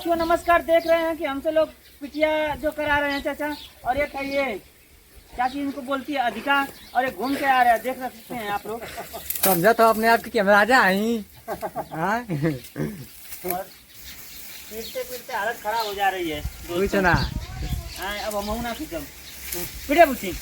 क्यों नमस्कार। देख रहे हैं कि हमसे लोग पिटिया जो करा रहे हैं चाचा, और एक है ये चाची, इनको बोलती है अधिका, और एक घूम के आ रहा है, देख सकते हैं आप लोग। समझा तो अपने आप की कैमरा आ जाए। और पीटते पीटते हालत खराब हो जा रही है कुछ ना। अब हम ना खींचम पीटे पूछी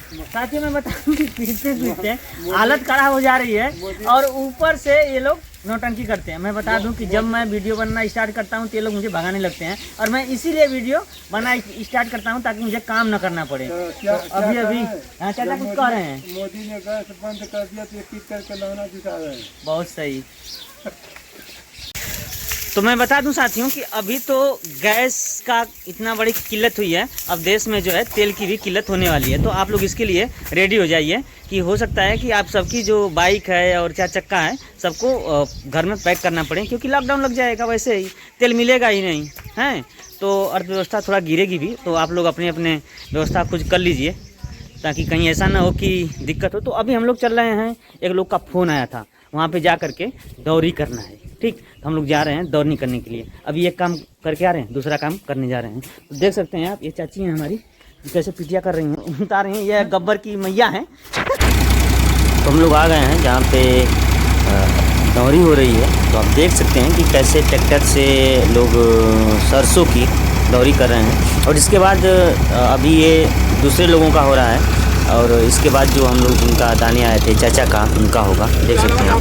साथियों में बताऊं कि पीटते पीटते हालत खराब हो जा रही है, और ऊपर से ये लोग नौटंकी करते हैं। मैं बता दूं कि जब मैं वीडियो बनना स्टार्ट करता हूं तो ये लोग मुझे भगाने लगते हैं, और मैं इसीलिए वीडियो बनाना स्टार्ट करता हूं ताकि मुझे काम न करना पड़े। तो अभी चाचा कुछ कह रहे हैं। मोदी ने गैस बंद कर दिया तो ये करके लौना दिखा रहे हैं। बहुत सही। तो मैं बता दूं साथियों कि अभी तो गैस का इतना बड़ी किल्लत हुई है, अब देश में जो है तेल की भी किल्लत होने वाली है। तो आप लोग इसके लिए रेडी हो जाइए कि हो सकता है कि आप सबकी जो बाइक है और 4 चक्का है सबको घर में पैक करना पड़े, क्योंकि लॉकडाउन लग जाएगा, वैसे ही तेल मिलेगा ही नहीं है, तो अर्थव्यवस्था थोड़ा गिरेगी भी। तो आप लोग अपने अपने व्यवस्था खुद कर लीजिए ताकि कहीं ऐसा ना हो कि दिक्कत हो। तो अभी हम लोग चल रहे हैं, एक लोग का फ़ोन आया था, वहाँ पे जा करके दौरी करना है। ठीक, तो हम लोग जा रहे हैं दौड़नी करने के लिए। अभी एक काम करके आ रहे हैं, दूसरा काम करने जा रहे हैं। तो देख सकते हैं आप, ये चाची हैं हमारी, कैसे पिटिया कर रही हैं, उतार रही हैं। यह गब्बर की मैया हैं। तो हम लोग आ गए हैं जहाँ पे दौरी हो रही है। तो आप देख सकते हैं कि कैसे ट्रैक्टर से लोग सरसों की दौरी कर रहे हैं, और इसके बाद अभी ये दूसरे लोगों का हो रहा है, और इसके बाद जो हम लोग जिनका दाने आए थे चाचा का, उनका होगा। देख सकते हैं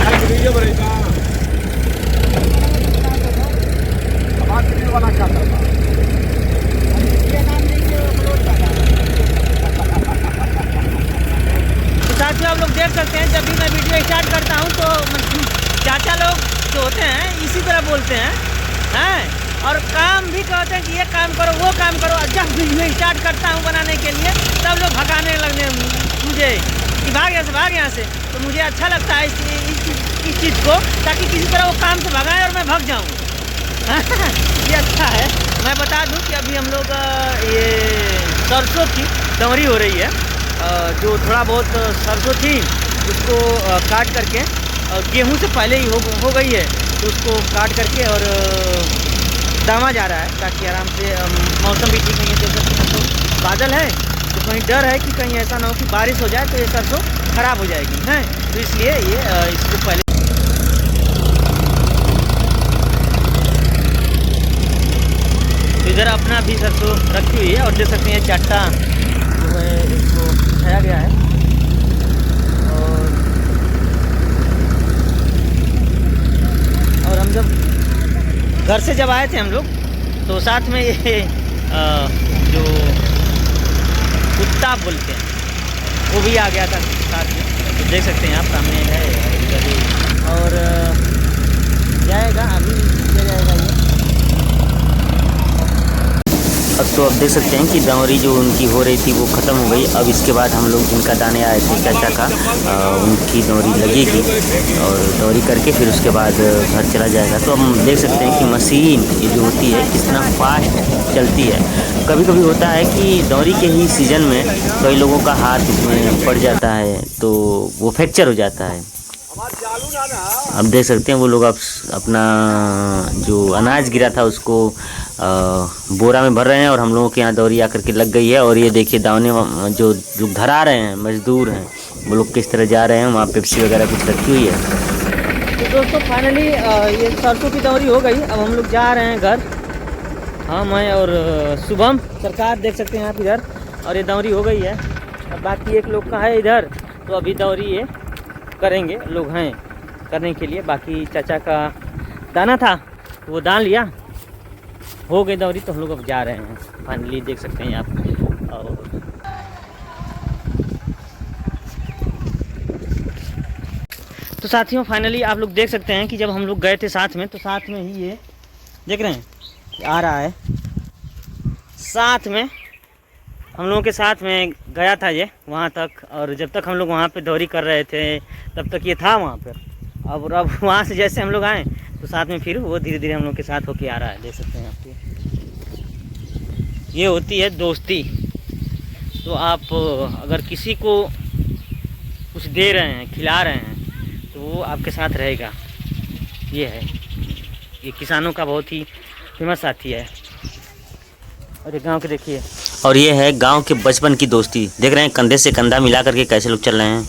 तो साथियों आप लोग देख सकते हैं, जब भी मैं वीडियो स्टार्ट करता हूं तो चाचा लोग जो होते हैं इसी तरह बोलते हैं, और काम भी कहते हैं कि ये काम करो वो काम करो। जब वीडियो स्टार्ट करता हूं बनाने के लिए तब लोग भगाने लगने मुझे कि भाग यहाँ से। तो मुझे अच्छा लगता है इस चीज़ को, ताकि किसी तरह वो काम से भगाएं और मैं भग जाऊँ। ये अच्छा है। मैं बता दूं कि अभी हम लोग ये सरसों की दौरी हो रही है। जो थोड़ा बहुत सरसों थी उसको काट करके, गेहूं से पहले ही हो गई है, तो उसको काट करके और दामा जा रहा है, ताकि आराम से मौसम भी ठीक नहीं है। देख सकते हैं तो बादल है, तो कहीं डर है कि कहीं ऐसा ना हो कि बारिश हो जाए तो ये सरसों ख़राब हो जाएगी है। तो इसलिए ये इसको पहले इधर अपना भी सरसों रखी हुई है, और देख सकते हैं चट्टा जो है इसको उठाया गया है। और हम जब घर से जब आए थे हम लोग, तो साथ में ये जो कुत्ता बोलते हैं वो भी आ गया था साथ में। तो देख सकते हैं आप, सामने है, और जाएगा अभी ले जाएगा ये। अब तो आप देख सकते हैं कि दौरी जो उनकी हो रही थी वो ख़त्म हो गई। अब इसके बाद हम लोग जिनका दाने आए थे चाचा का, उनकी दौरी लगेगी, और दौरी करके फिर उसके बाद घर चला जाएगा। तो हम देख सकते हैं कि मशीन ये जो होती है कितना फास्ट चलती है। कभी कभी होता है कि दौरी के ही सीज़न में कई लोगों का हाथ इसमें पड़ जाता है, तो वो फ्रैक्चर हो जाता है। अब देख सकते हैं वो लोग अब अपना जो अनाज गिरा था उसको बोरा में भर रहे हैं, और हम लोगों के यहाँ दौरी आकर के लग गई है। और ये देखिए दावने जो लोग धरा रहे हैं, मजदूर हैं, वो लोग किस तरह जा रहे हैं। वहाँ पेप्सी वगैरह कुछ रखी हुई है। तो दोस्तों फाइनली ये सरसों की दौरी हो गई। अब हम लोग जा रहे हैं घर। हाँ, मैं और शुभम सरकार देख सकते हैं आप इधर, और ये दौरी हो गई है। अब बाकी एक लोग का है इधर, तो अभी दौरी ये करेंगे, लोग हैं करने के लिए। बाकी चाचा का दाना था तो वो दान लिया, हो गई दौरी। तो हम लोग अब जा रहे हैं फाइनली, देख सकते हैं आप। और तो साथियों फाइनली आप लोग देख सकते हैं कि जब हम लोग गए थे साथ में, तो साथ में ही ये देख रहे हैं आ रहा है, साथ में हम लोगों के साथ में गया था ये वहाँ तक। और जब तक हम लोग वहाँ पे दौरी कर रहे थे तब तक ये था वहाँ पर। अब वहाँ से जैसे हम लोग आए तो साथ में फिर वो धीरे धीरे हम लोग के साथ होके आ रहा है। देख सकते हैं आप, ये होती है दोस्ती। तो आप अगर किसी को कुछ दे रहे हैं, खिला रहे हैं, तो वो आपके साथ रहेगा। ये है, ये किसानों का बहुत ही फेमस साथी है। और ये गांव के देखिए, और ये है गांव के बचपन की दोस्ती। देख रहे हैं कंधे से कंधा मिला करके कैसे लोग चल रहे हैं।